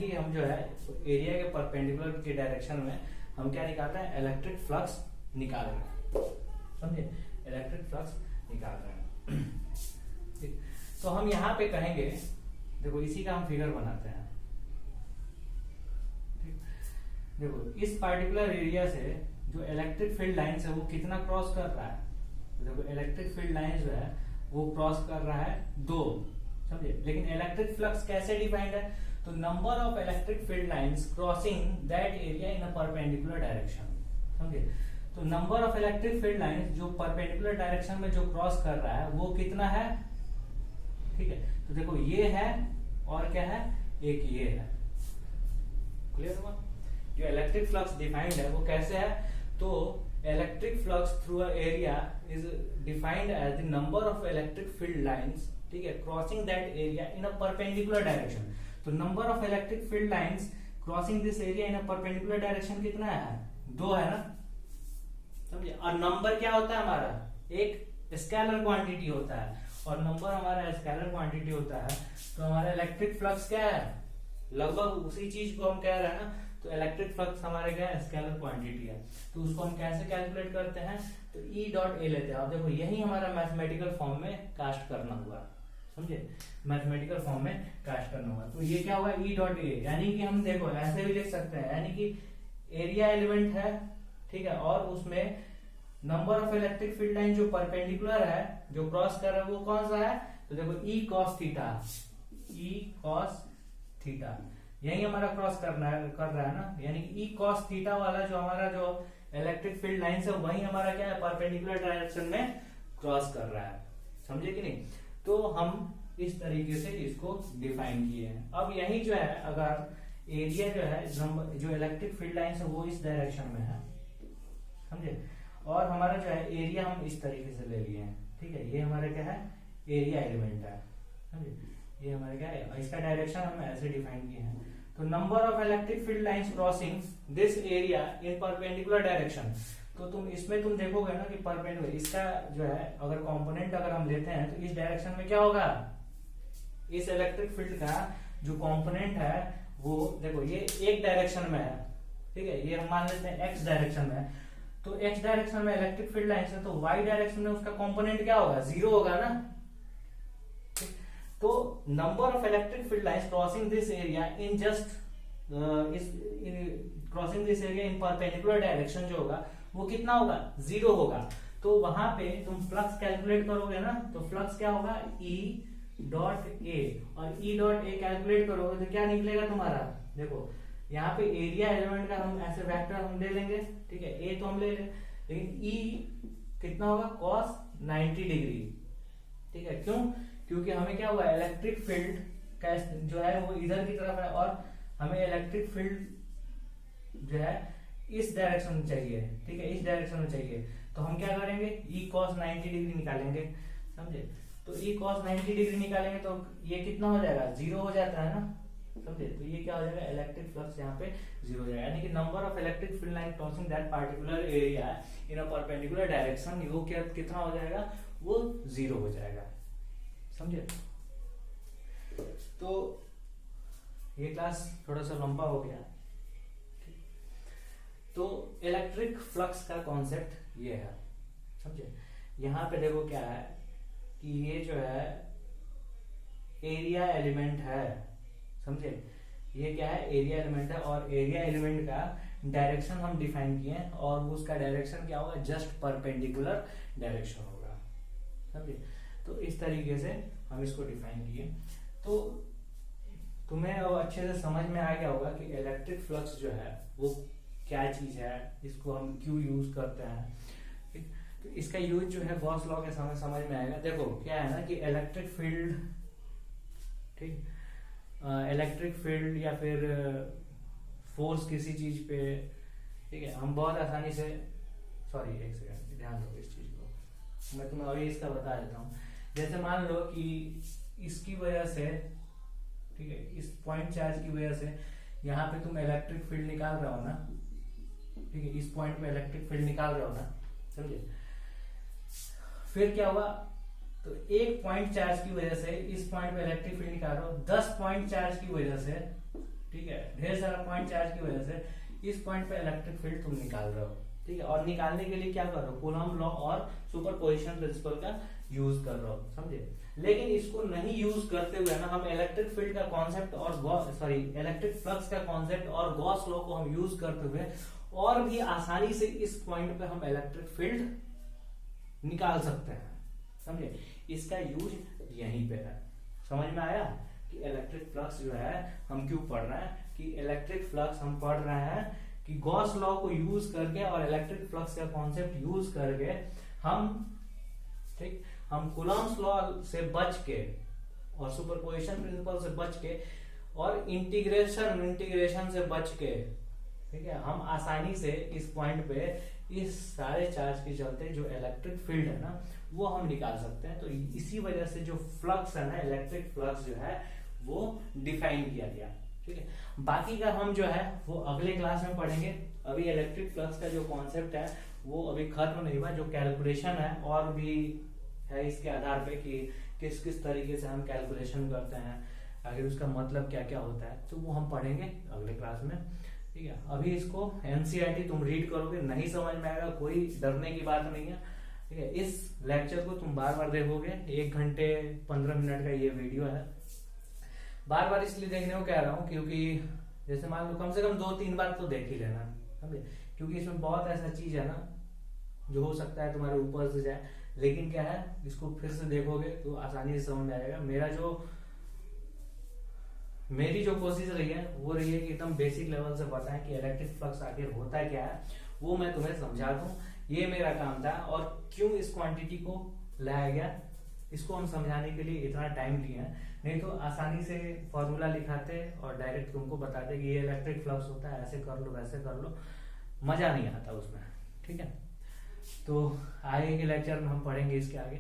कि हम जो है एरिया के परपेंडिकुलर के डायरेक्शन में हम क्या निकाल रहे हैं, इलेक्ट्रिक फ्लक्स निकाल रहे हैं, समझे, इलेक्ट्रिक फ्लक्स निकाल रहे हैं। ठीक, तो हम यहाँ पे कहेंगे, देखो इसी का हम फिगर बनाते हैं। ठीक, देखो इस पार्टिकुलर एरिया से जो इलेक्ट्रिक फील्ड लाइन है वो कितना क्रॉस कर रहा है, तो देखो इलेक्ट्रिक फील्ड लाइन जो है वो क्रॉस कर रहा है 2, समझे। लेकिन इलेक्ट्रिक फ्लक्स कैसे डिफाइंड है, तो number of electric field lines crossing that area in a perpendicular direction, समझे। तो number of electric field lines जो परपेंडिकुलर डायरेक्शन में जो क्रॉस कर रहा है वो कितना है, ठीक है। तो देखो ये है और क्या है, एक ये है, क्लियर हुआ। जो इलेक्ट्रिक फ्लक्स डिफाइंड है वो कैसे है, तो electric flux through a area is defined as the number of electric field lines, ठीक है, crossing that area in a perpendicular direction. तो number of electric field lines crossing this area in a perpendicular direction कितना है, 2 है ना, समझे। और number क्या होता है हमारा, एक स्केलर क्वांटिटी होता है, और नंबर हमारा स्केलर क्वांटिटी होता है, तो हमारा इलेक्ट्रिक फ्लक्स क्या है, लगभग उसी चीज को हम कह रहे हैं ना। तो इलेक्ट्रिक फ्लक्स हमारे क्या है, स्केलर क्वांटिटी है। तो उसको हम कैसे कैलकुलेट करते हैं, तो E डॉट ए लेते हैं। अब देखो यही हमारा मैथमेटिकल फॉर्म में कास्ट करना हुआ, समझे, मैथमेटिकल फॉर्म में कास्ट करना हुआ। तो ये क्या हुआ, E डॉट ए, यानी कि हम देखो ऐसे भी लिख सकते हैं, यानी कि एरिया एलिमेंट है, ठीक है, और उसमें number of electric field line जो परपेंडिकुलर है, जो क्रॉस कर रहा है वो कौन सा है, तो देखो E cos theta, E cos theta, यही हमारा क्रॉस कर रहा है ना, यानी E cos थीटा वाला जो हमारा जो इलेक्ट्रिक फील्ड लाइन है वही हमारा क्या है, परपेंडिकुलर डायरेक्शन में क्रॉस कर रहा है, समझे कि नहीं। तो हम इस तरीके से इसको डिफाइन किए हैं। अब यही जो है, अगर एरिया जो है, जो इलेक्ट्रिक फील्ड लाइन है वो इस डायरेक्शन में है, समझे, और हमारा जो है एरिया हम इस तरीके से ले लिए हैं, ठीक है, ये हमारा क्या है, एरिया एलिमेंट है, समझे, ये हमारा क्या है, इसका डायरेक्शन हम ऐसे डिफाइन किए हैं। तो number of electric field lines crossing this area in perpendicular direction, तो तुम इसमें तुम देखोगे ना कि परपेंडिकुलर, इसका जो है अगर कंपोनेंट अगर हम लेते हैं तो इस डायरेक्शन में क्या होगा, इस इलेक्ट्रिक फील्ड का जो कंपोनेंट है वो देखो ये एक डायरेक्शन में है, ठीक है, ये हम मान लेते हैं एक्स डायरेक्शन में। तो एक्स डायरेक्शन में इलेक्ट्रिक फील्ड लाइन है, तो वाई डायरेक्शन में उसका कंपोनेंट क्या होगा, 0 होगा ना। तो number of electric field lines crossing this area in just crossing this area in perpendicular direction जो होगा वो कितना होगा, 0 होगा। तो वहां पे तुम फ्लक्स कैलकुलेट करोगे ना, तो फ्लक्स क्या होगा, E डॉट ए, और E डॉट ए कैलकुलेट करोगे तो क्या निकलेगा तुम्हारा, देखो यहाँ पे एरिया एलिमेंट का हम ऐसे वेक्टर हम ले लेंगे, ठीक है, ए तो हम ले लें, लेकिन E कितना होगा, cos 90 डिग्री, ठीक है, क्यों, क्योंकि हमें क्या हुआ, इलेक्ट्रिक फील्ड का जो है वो इधर की तरफ है, और हमें इलेक्ट्रिक फील्ड जो है इस डायरेक्शन में चाहिए, ठीक है, इस डायरेक्शन में चाहिए। तो हम क्या करेंगे, E cos 90 डिग्री निकालेंगे, समझे। तो E cos 90 डिग्री निकालेंगे तो ये कितना हो जाएगा, 0 हो जाता है ना, समझे। तो ये क्या हो जाएगा, इलेक्ट्रिक फ्लक्स यहाँ पे 0 हो जाएगा, यानी कि number of electric field line crossing that particular area in a perpendicular direction, वो क्या कितना हो जाएगा, वो 0 हो जाएगा, समझे। तो ये क्लास थोड़ा सा लंबा हो गया। तो इलेक्ट्रिक फ्लक्स का कॉन्सेप्ट ये है, समझे। यहाँ पे देखो क्या है कि ये जो है एरिया एलिमेंट है, समझे, ये क्या है, एरिया एलिमेंट है, और एरिया एलिमेंट का डायरेक्शन हम डिफाइन किए हैं, और उसका डायरेक्शन क्या होगा, जस्ट परपेंडिकुलर डायरेक्शन होगा, समझे। तो इस तरीके से हम इसको डिफाइन किए। तो तुम्हें अब अच्छे से समझ में आ गया होगा कि इलेक्ट्रिक फ्लक्स जो है वो क्या चीज है, इसको हम क्यों यूज करते हैं। तो इसका यूज जो है गॉस लॉ के समय समझ में आएगा। देखो क्या है ना कि इलेक्ट्रिक फील्ड, ठीक, इलेक्ट्रिक फील्ड या फिर फोर्स किसी चीज पे, ठीक है, हम बहुत आसानी से, सॉरी एक सेकंड ध्यान दो इस चीज को, मैं तुम्हें अभी इसका बता देता हूँ। जैसे मान लो कि इसकी वजह से, ठीक है, इस पॉइंट चार्ज की वजह से यहाँ पे तुम इलेक्ट्रिक फील्ड निकाल रहे हो ना, ठीक है, इस पॉइंट पे इलेक्ट्रिक फील्ड निकाल रहे हो ना, समझे। फिर क्या हुआ, तो एक पॉइंट चार्ज की वजह से इस पॉइंट पे इलेक्ट्रिक फील्ड निकाल रहे हो, 10 पॉइंट चार्ज की वजह से, ठीक है, ढेर सारा पॉइंट चार्ज की वजह से इस पॉइंट पे इलेक्ट्रिक फील्ड तुम निकाल रहे हो, ठीक है, और निकालने के लिए क्या कर रहे हो, कूलॉम लॉ और सुपरपोजिशन प्रिंसिपल का यूज कर रहे हो, समझे। लेकिन इसको नहीं यूज करते हुए ना हम इलेक्ट्रिक फील्ड का कॉन्सेप्ट और इलेक्ट्रिक फ्लक्स का कॉन्सेप्ट और गॉस लॉ को हम यूज करते हुए और भी आसानी से इस पॉइंट पे हम इलेक्ट्रिक फील्ड निकाल सकते हैं, समझे। इसका यूज यहीं पे है, समझ में आया कि इलेक्ट्रिक फ्लक्स जो है हम क्यों पढ़ रहे हैं, कि इलेक्ट्रिक फ्लक्स हम पढ़ रहे हैं कि गॉस लॉ को यूज करके और इलेक्ट्रिक फ्लक्स का कॉन्सेप्ट यूज करके हम, ठीक, हम कूलॉम्स लॉ से बच के और सुपरपोजिशन प्रिंसिपल से बच के और इंटीग्रेशन से बच के, ठीक है, हम आसानी से इस पॉइंट पे इस सारे चार्ज के चलते जो इलेक्ट्रिक फील्ड है ना वो हम निकाल सकते हैं। तो इसी वजह से जो फ्लक्स है ना, इलेक्ट्रिक फ्लक्स जो है वो डिफाइन किया गया, ठीक है। बाकी का हम जो है वो अगले क्लास में पढ़ेंगे। अभी इलेक्ट्रिक फ्लक्स का जो कॉन्सेप्ट है वो अभी खत्म नहीं हुआ, जो कैलकुलेशन है और भी है इसके आधार पे कि किस किस तरीके से हम कैलकुलेशन करते हैं, आखिर उसका मतलब क्या क्या होता है, तो वो हम पढ़ेंगे अगले क्लास में, ठीक है। अभी इसको एनसीईआरटी तुम रीड करोगे, नहीं समझ में आएगा कोई डरने की बात नहीं है, ठीक है। इस लेक्चर को तुम बार बार देखोगे, 1 घंटे 15 मिनट का ये वीडियो है, बार बार इसलिए देखने को कह रहा हूँ क्योंकि जैसे मान लो कम से कम 2-3 बार तो देख ही लेना, समझे, क्योंकि इसमें बहुत ऐसा चीज है ना जो हो सकता है तुम्हारे ऊपर से जाए, लेकिन क्या है इसको फिर से देखोगे तो आसानी से समझ में आएगा। मेरी जो कोशिश रही है वो रही है कि एकदम बेसिक लेवल से बताएं कि इलेक्ट्रिक फ्लक्स आखिर होता क्या है, वो मैं तुम्हें समझा दूं, ये मेरा काम था। और क्यों इस क्वांटिटी को लाया गया, इसको हम समझाने के लिए इतना टाइम लिए हैं, नहीं तो आसानी से फॉर्मूला लिखाते और डायरेक्ट तुमको बताते कि ये इलेक्ट्रिक फ्लक्स होता है, ऐसे कर लो वैसे कर लो, मजा नहीं आता उसमें, ठीक है। तो आगे के लेक्चर में हम पढ़ेंगे इसके आगे।